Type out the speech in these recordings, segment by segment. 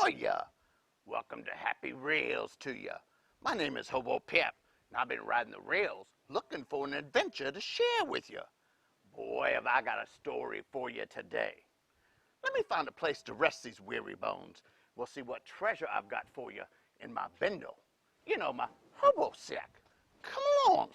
ya? Welcome to Happy Rails to ya. My name is Hobo Pap, and I've been riding the rails looking for an adventure to share with you. Boy, have I got a story for you today. Let me find a place to rest these weary bones. We'll see what treasure I've got for you in my bindle. You know, my hobo sack. Come along.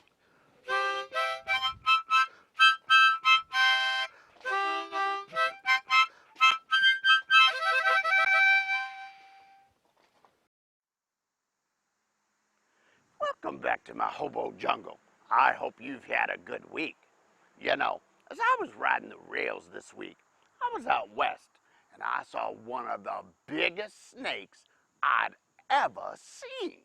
Welcome back to my hobo jungle. I hope you've had a good week. You know, as I was riding the rails this week, I was out west and I saw one of the biggest snakes I'd ever seen.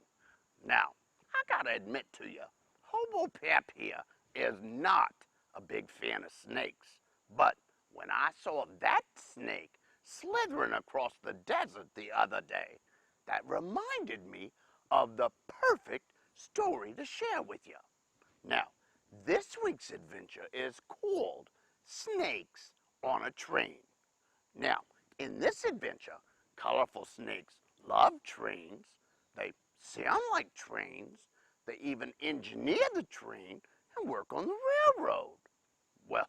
Now, I gotta admit to you, Hobo Pap here is not a big fan of snakes. But when I saw that snake slithering across the desert the other day, that reminded me of the perfect story to share with you. Now, this week's adventure is called Snakes on a Train. Now, in this adventure, colorful snakes love trains, they sound like trains, they even engineer the train and work on the railroad. Well,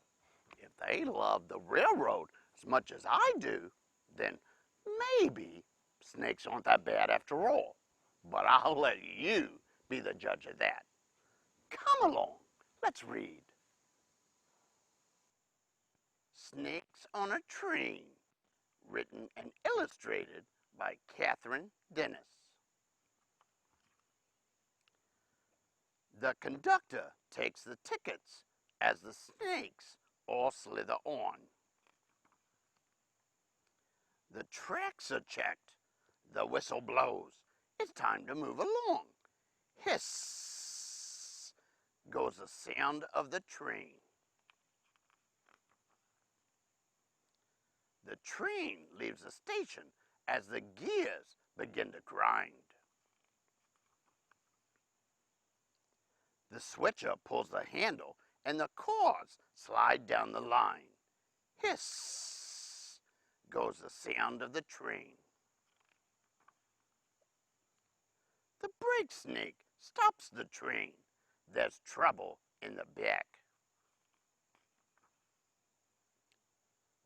if they love the railroad as much as I do, then maybe snakes aren't that bad after all. But I'll let you be the judge of that. Come along, let's read. Snakes on a Train, written and illustrated by Catherine Dennis. The conductor takes the tickets as the snakes all slither on. The tracks are checked. The whistle blows. It's time to move along. Hiss goes the sound of the train. The train leaves the station as the gears begin to grind. The switcher pulls the handle and the cars slide down the line. Hiss goes the sound of the train. The brake snake stops the train. There's trouble in the back.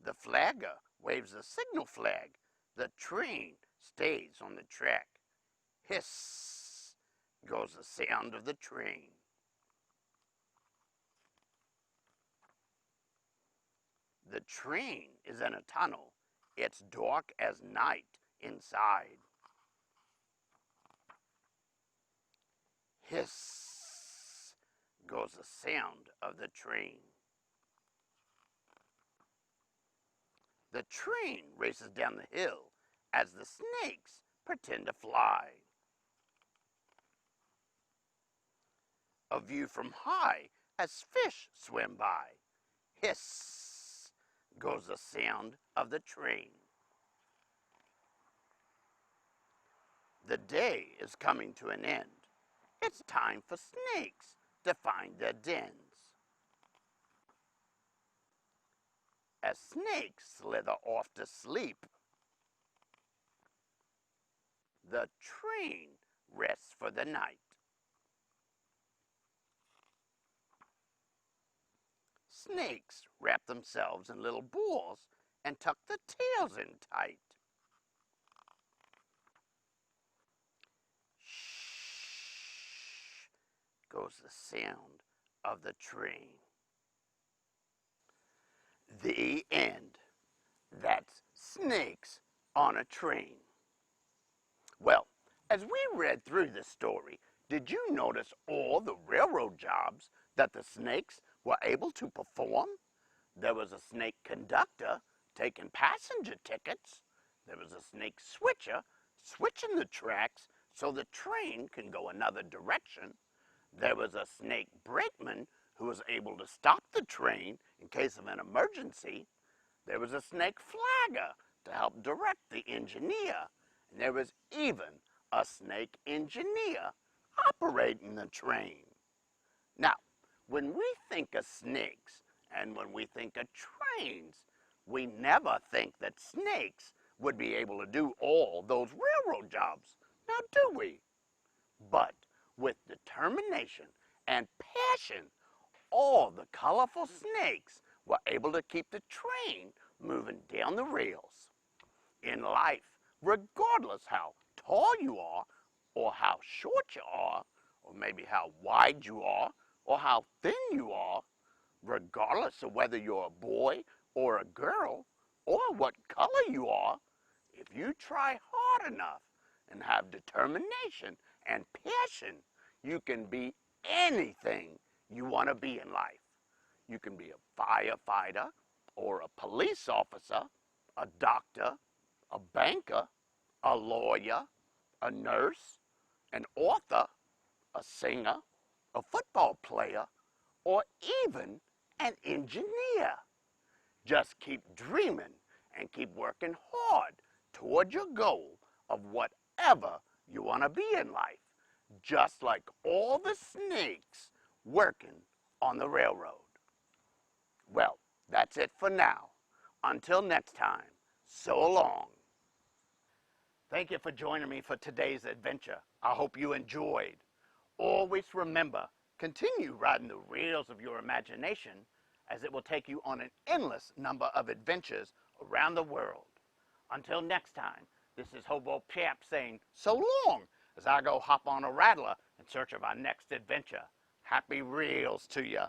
The flagger waves the signal flag. The train stays on the track. Hiss goes the sound of the train. The train is in a tunnel. It's dark as night inside. Hiss goes the sound of the train. The train races down the hill as the snakes pretend to fly. A view from high as fish swim by. Hiss goes the sound of the train. The day is coming to an end. It's time for snakes to find their dens. As snakes slither off to sleep, the train rests for the night. Snakes wrap themselves in little balls and tuck the tails in tight. Shh goes the sound of the train. The end. That's Snakes on a Train. Well, as we read through this story, did you notice all the railroad jobs that the snakes were able to perform? There was a snake conductor taking passenger tickets. There was a snake switcher switching the tracks so the train can go another direction. There was a snake brakeman who was able to stop the train in case of an emergency. There was a snake flagger to help direct the engineer. And there was even a snake engineer operating the train. Now, when we think of snakes and when we think of trains, we never think that snakes would be able to do all those railroad jobs. Now, do we? But with determination and passion, all the colorful snakes were able to keep the train moving down the rails. In life, regardless how tall you are, or how short you are, or maybe how wide you are, or how thin you are, regardless of whether you're a boy or a girl, or what color you are, if you try hard enough and have determination and passion, you can be anything you want to be in life. You can be a firefighter or a police officer, a doctor, a banker, a lawyer, a nurse, an author, a singer, a football player, or even an engineer. Just keep dreaming and keep working hard toward your goal of whatever you want to be in life, just like all the snakes working on the railroad. Well, that's it for now. Until next time, so long. Thank you for joining me for today's adventure. I hope you enjoyed. Always remember, continue riding the rails of your imagination, as it will take you on an endless number of adventures around the world. Until next time, this is Hobo Pap saying so long as I go hop on a rattler in search of our next adventure. Happy rails to you.